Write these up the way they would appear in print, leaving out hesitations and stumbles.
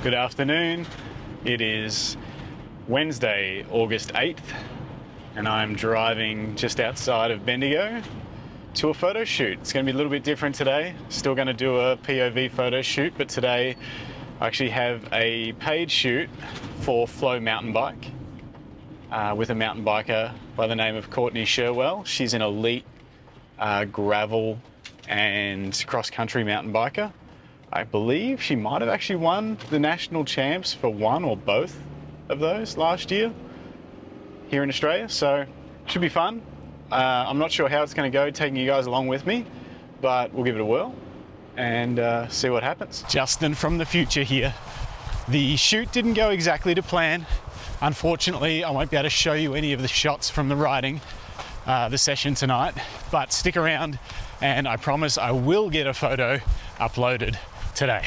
Good afternoon. It is Wednesday, August 8th, and I'm driving just outside of Bendigo to a photo shoot. It's going to be a little bit different today. Still going to do a POV photo shoot, but today I actually have a paid shoot for Flow mountain bike with a mountain biker by the name of Courtney Sherwell. She's an elite gravel and cross-country mountain biker. I believe she might have actually won the national champs for one or both of those last year here in Australia, so should be fun. I'm not sure how it's going to go taking you guys along with me, but we'll give it a whirl and see what happens. Justin from the future here. The shoot didn't go exactly to plan. Unfortunately, I won't be able to show you any of the shots from the riding the session tonight, but stick around and I promise I will get a photo uploaded today.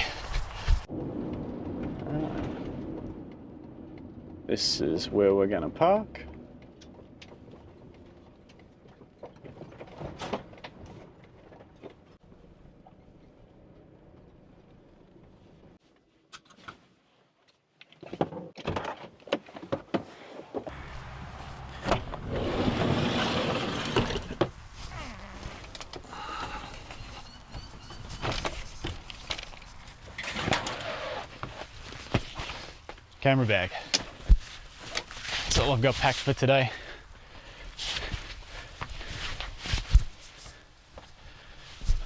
This is where we're going to park. Camera bag. That's all I've got packed for today.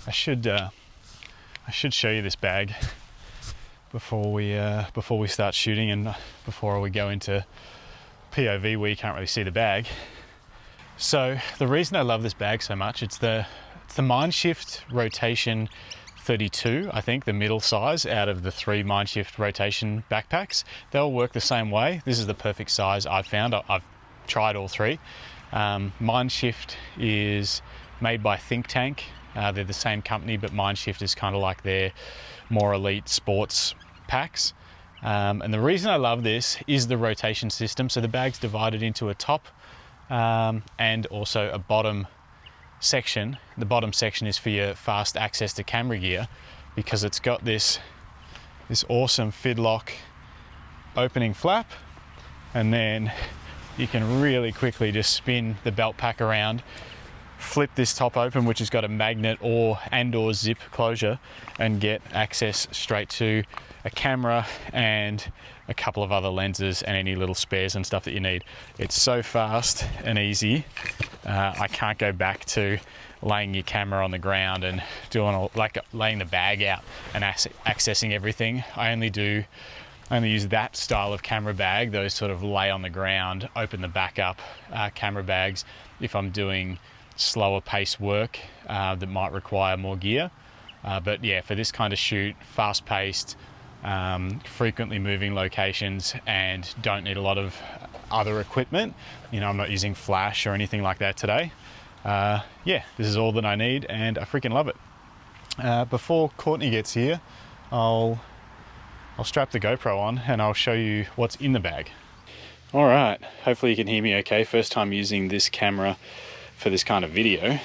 I should show you this bag before we start shooting and before we go into POV where you can't really see the bag. So the reason I love this bag so much, it's the Mindshift Rotation 32, I think, the middle size out of the 3 Mindshift rotation backpacks. They'll work the same way. This is the perfect size I've found. I've tried all 3. Mindshift is made by Think Tank. They're the same company, but Mindshift is kind of like their more elite sports packs. And the reason I love this is the rotation system. So the bag's divided into a top and also a bottom section. The bottom section is for your fast access to camera gear, because it's got this awesome Fidlock opening flap, and then you can really quickly just spin the belt pack around, flip this top open, which has got a magnet or zip closure, and get access straight to a camera and a couple of other lenses and any little spares and stuff that you need. It's so fast and easy. I can't go back to laying your camera on the ground and doing laying the bag out and accessing everything. I only use that style of camera bag, those sort of lay on the ground, open the back up camera bags, if I'm doing slower pace work that might require more gear. But yeah, for this kind of shoot, fast paced, frequently moving locations, and don't need a lot of other equipment. You know, I'm not using flash or anything like that today. Yeah, this is all that I need, and I freaking love it. Before Courtney gets here, I'll strap the GoPro on and I'll show you what's in the bag. All right, hopefully you can hear me okay. First time using this camera for this kind of video.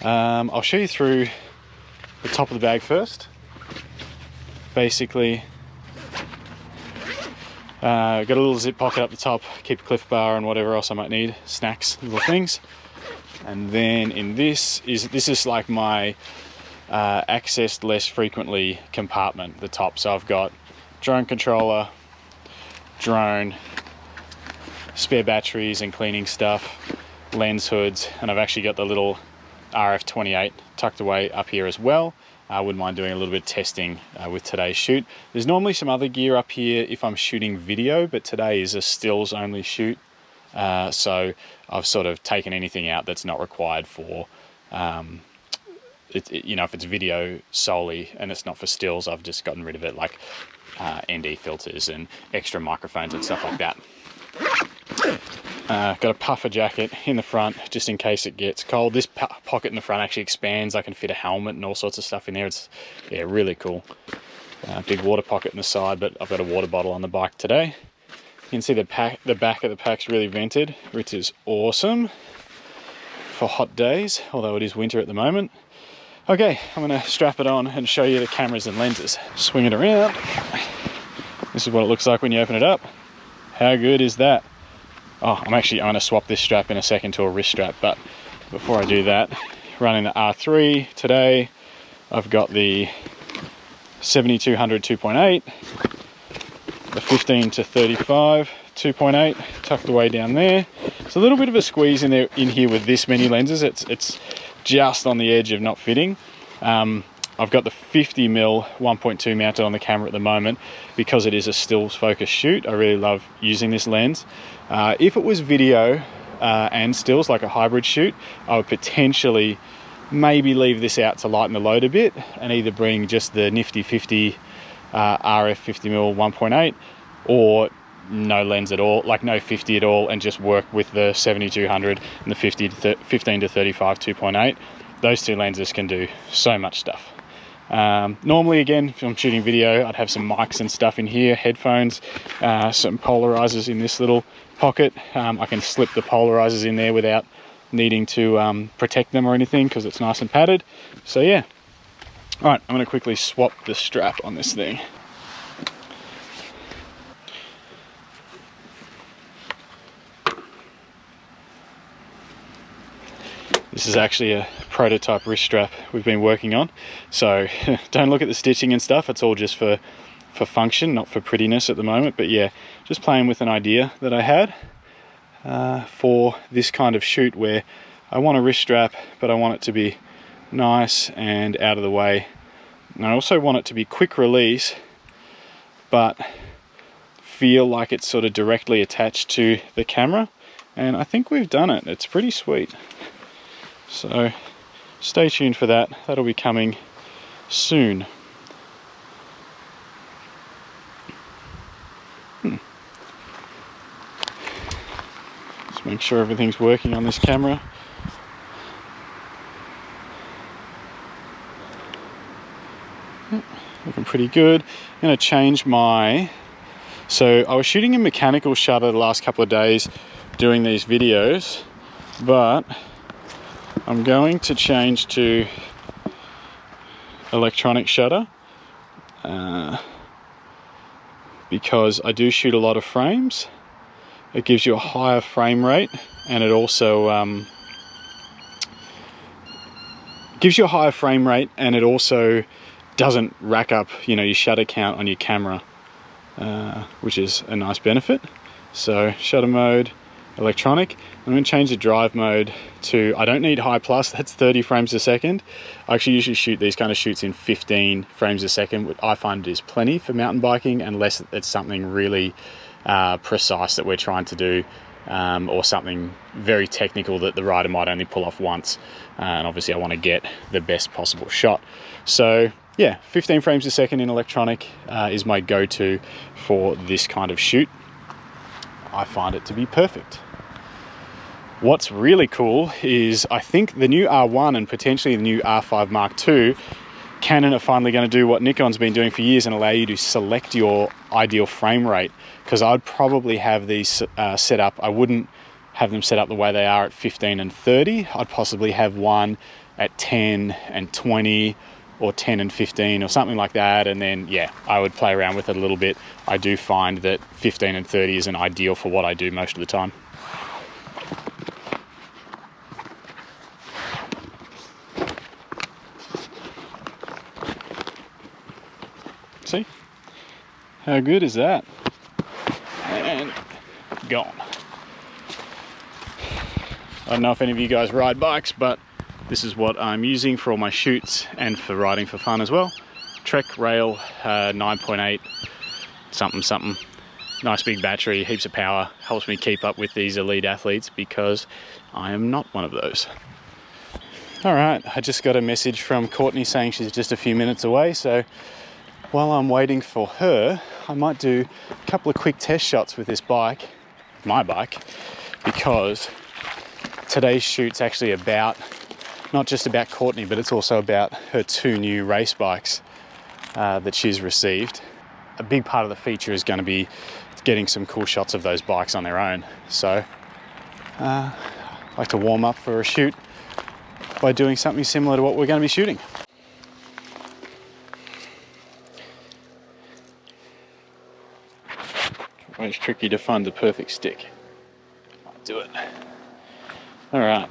I'll show you through the top of the bag first. Basically, got a little zip pocket up the top, keep a Cliff Bar and whatever else I might need, snacks, little things. And then in this is like my accessed less frequently compartment, the top. So I've got drone controller, drone, spare batteries and cleaning stuff, lens hoods, and I've actually got the little RF28 tucked away up here as well. I wouldn't mind doing a little bit of testing with today's shoot. There's normally some other gear up here if I'm shooting video, but today is a stills only shoot. So I've sort of taken anything out that's not required for, you know, if it's video solely and it's not for stills, I've just gotten rid of it, like ND filters and extra microphones and stuff like that. Got a puffer jacket in the front just in case it gets cold. This pocket in the front actually expands. I can fit a helmet and all sorts of stuff in there. It's, yeah, really cool. Big water pocket in the side, but I've got a water bottle on the bike today. You can see the back of the pack's really vented, which is awesome for hot days, although it is winter at the moment. Okay, I'm gonna strap it on and show you the cameras and lenses. Swing it around. This is what it looks like when you open it up. How good is that? Oh, I'm going to swap this strap in a second to a wrist strap, but before I do that, running the R3 today, I've got the 7200 2.8, the 15 to 35 2.8 tucked away down there. It's a little bit of a squeeze in here with this many lenses. It's just on the edge of not fitting. I've got the 50mm 1.2 mounted on the camera at the moment because it is a stills focus shoot. I really love using this lens. If it was video and stills, like a hybrid shoot, I would potentially maybe leave this out to lighten the load a bit and either bring just the nifty 50 RF 50mm 1.8 or no lens at all, like no 50 at all, and just work with the 7200 and the 15 to 35 2.8. Those two lenses can do so much stuff. Normally, again, if I'm shooting video, I'd have some mics and stuff in here, headphones, some polarizers in this little pocket. I can slip the polarizers in there without needing to protect them or anything because it's nice and padded. So yeah. All right, I'm going to quickly swap the strap on this thing. This is actually a prototype wrist strap we've been working on. So don't look at the stitching and stuff. It's all just for function, not for prettiness at the moment. But yeah, just playing with an idea that I had for this kind of shoot where I want a wrist strap, but I want it to be nice and out of the way. And I also want it to be quick release, but feel like it's sort of directly attached to the camera. And I think we've done it. It's pretty sweet. So stay tuned for that. That'll be coming soon. Just make sure everything's working on this camera. Looking pretty good. I'm going to change my... So I was shooting in mechanical shutter the last couple of days doing these videos, but I'm going to change to electronic shutter because I do shoot a lot of frames. It gives you a higher frame rate, and it also doesn't rack up, you know, your shutter count on your camera, which is a nice benefit. So shutter mode, electronic. I'm going to change the drive mode to, I don't need high plus, that's 30 frames a second. I actually usually shoot these kind of shoots in 15 frames a second, which I find is plenty for mountain biking, unless it's something really precise that we're trying to do, or something very technical that the rider might only pull off once. And obviously I want to get the best possible shot. So yeah, 15 frames a second in electronic is my go-to for this kind of shoot. I find it to be perfect. What's really cool is I think the new R1 and potentially the new R5 Mark II, Canon are finally going to do what Nikon's been doing for years and allow you to select your ideal frame rate. Because I'd probably have these set up, I wouldn't have them set up the way they are at 15 and 30. I'd possibly have one at 10 and 20 or 10 and 15 or something like that, and then yeah, I would play around with it a little bit. I do find that 15 and 30 isn't ideal for what I do most of the time. See? How good is that? And gone. I don't know if any of you guys ride bikes, but this is what I'm using for all my shoots and for riding for fun as well. Trek Rail 9.8 something. Nice big battery, heaps of power. Helps me keep up with these elite athletes because I am not one of those. All right, I just got a message from Courtney saying she's just a few minutes away. So while I'm waiting for her, I might do a couple of quick test shots with this bike, my bike, because today's shoot's actually about, not just about Courtney, but it's also about her two new race bikes that she's received. A big part of the feature is going to be getting some cool shots of those bikes on their own. So I like to warm up for a shoot by doing something similar to what we're going to be shooting. Always tricky to find the perfect stick. I'll do it. All right.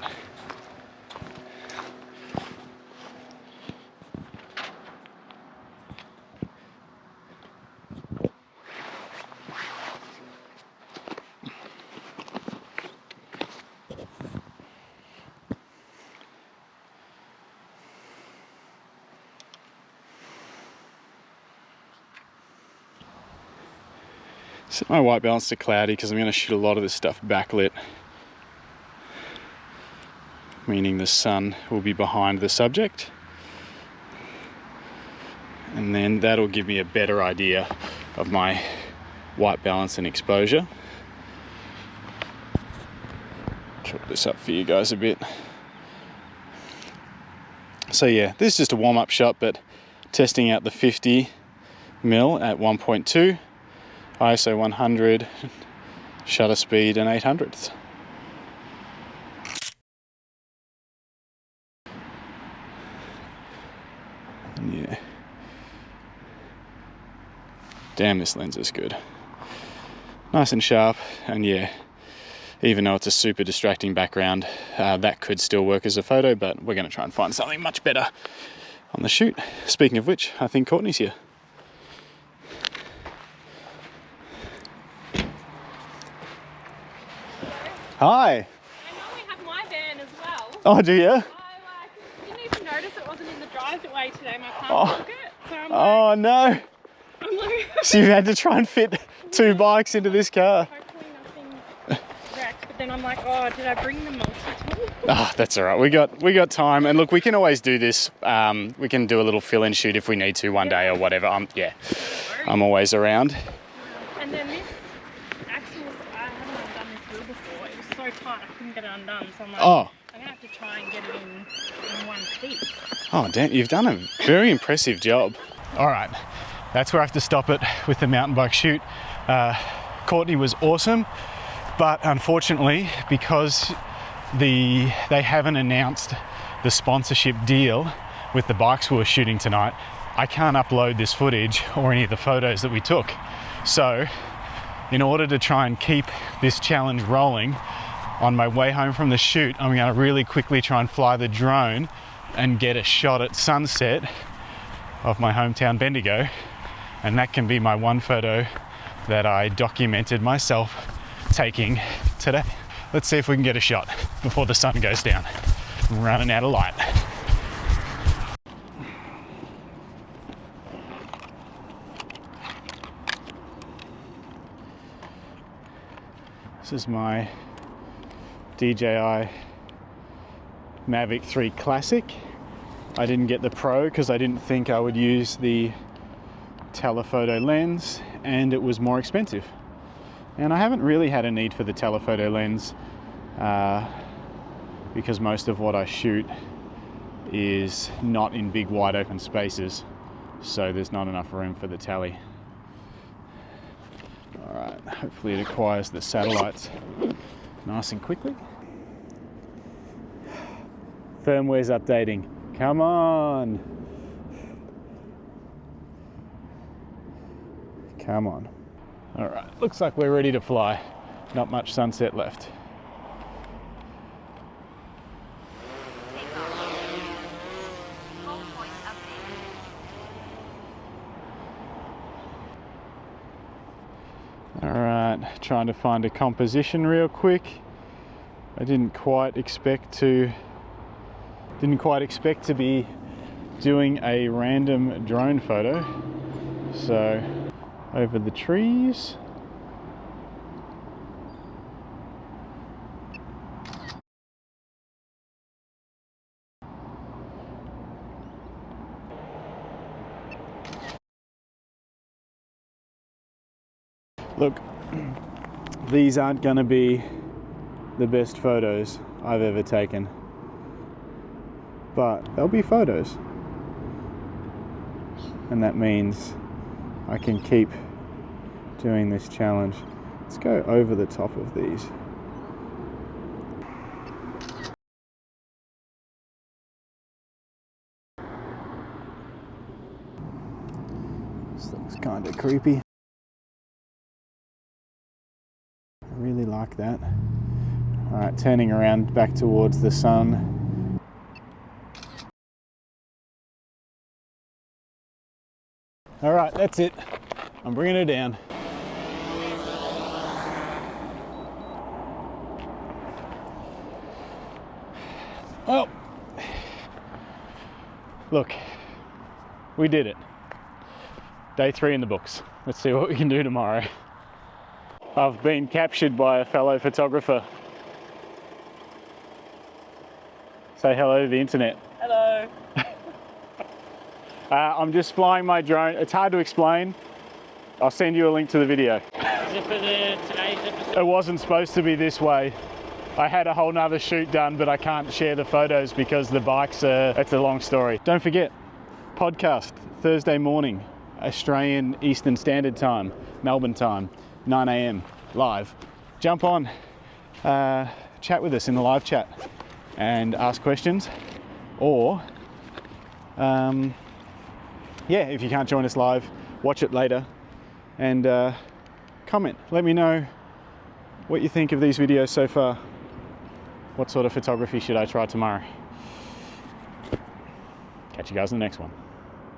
Set my white balance to cloudy because I'm going to shoot a lot of this stuff backlit, meaning the sun will be behind the subject, and then that'll give me a better idea of my white balance and exposure. Chop this up for you guys a bit. So yeah, this is just a warm-up shot, but testing out the 50mm at 1.2, ISO 100, shutter speed and 800ths. Yeah. Damn, this lens is good. Nice and sharp, and yeah, even though it's a super distracting background, that could still work as a photo, but we're going to try and find something much better on the shoot. Speaking of which, I think Courtney's here. Hi. I know we have my van as well. Oh, do you? I didn't even notice it wasn't in the driveway today. My car took it. So I'm Oh no. I'm like, So you've had to try and fit two bikes into this car. hopefully nothing wrecked. But then I'm like, oh, did I bring the multi-tool? Ah, that's all right. We got time, and look, we can always do this. We can do a little fill-in shoot if we need to one day or whatever. I'm always around. And then this axle, I haven't undone this wheel before. It was so tight, I couldn't get it undone. So I'm like, Oh. I'm gonna have to try and get it in one piece. Oh, damn! You've done a very impressive job. All right, that's where I have to stop it with the mountain bike shoot. Courtney was awesome, but unfortunately, because they haven't announced the sponsorship deal with the bikes we were shooting tonight, I can't upload this footage or any of the photos that we took. So in order to try and keep this challenge rolling, on my way home from the shoot, I'm going to really quickly try and fly the drone and get a shot at sunset of my hometown Bendigo, and that can be my one photo that I documented myself taking today. Let's see if we can get a shot before the sun goes down. I'm running out of light. This is my DJI Mavic 3 Classic. I didn't get the Pro because I didn't think I would use the telephoto lens, and it was more expensive. And I haven't really had a need for the telephoto lens because most of what I shoot is not in big wide open spaces, so there's not enough room for the tele. Alright, hopefully it acquires the satellites nice and quickly. Firmware's updating. Come on. Come on. All right, looks like we're ready to fly. Not much sunset left. All right, trying to find a composition real quick. I didn't quite expect to be doing a random drone photo. So over the trees. Look, these aren't going to be the best photos I've ever taken, but they'll be photos, and that means I can keep doing this challenge. Let's go over the top of these. This looks kind of creepy. Really like that. All right, turning around back towards the sun. All right, that's it. I'm bringing it down. Well, look, we did it. Day 3 in the books. Let's see what we can do tomorrow. I've been captured by a fellow photographer. Say hello to the internet. Hello. I'm just flying my drone. It's hard to explain. I'll send you a link to the video. Is it for today's episode? It wasn't supposed to be this way. I had a whole nother shoot done, but I can't share the photos because the bikes are, it's a long story. Don't forget, podcast, Thursday morning, Australian Eastern Standard Time, Melbourne time, 9 a.m, live. Jump on, chat with us in the live chat and ask questions, or yeah, if you can't join us live, watch it later and comment. Let me know what you think of these videos so far. What sort of photography should I try tomorrow? Catch you guys in the next one.